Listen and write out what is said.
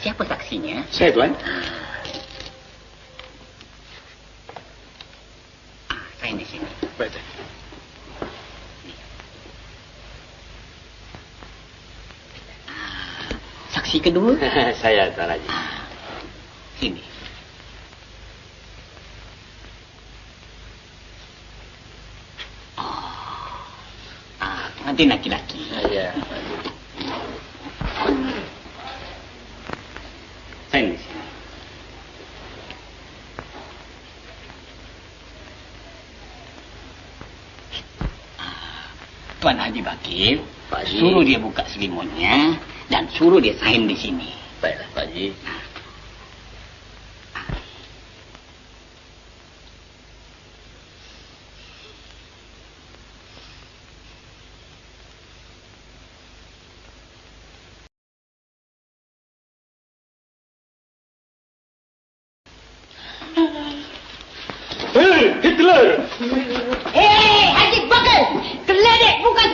Siapa saksinya? Saya, Tuan. Saya di sini. Baik, Tuan. Saksi kedua? Saya, Tuan Haji. Sini. Pengantin laki-laki. Ya. Saya di sini. Tuan Haji Bakir, Pak Haji. suruh dia buka selimutnya dan suruh dia sign di sini. Baiklah, Pak Haji. Hitler! Haji Bakar! Keledek bukan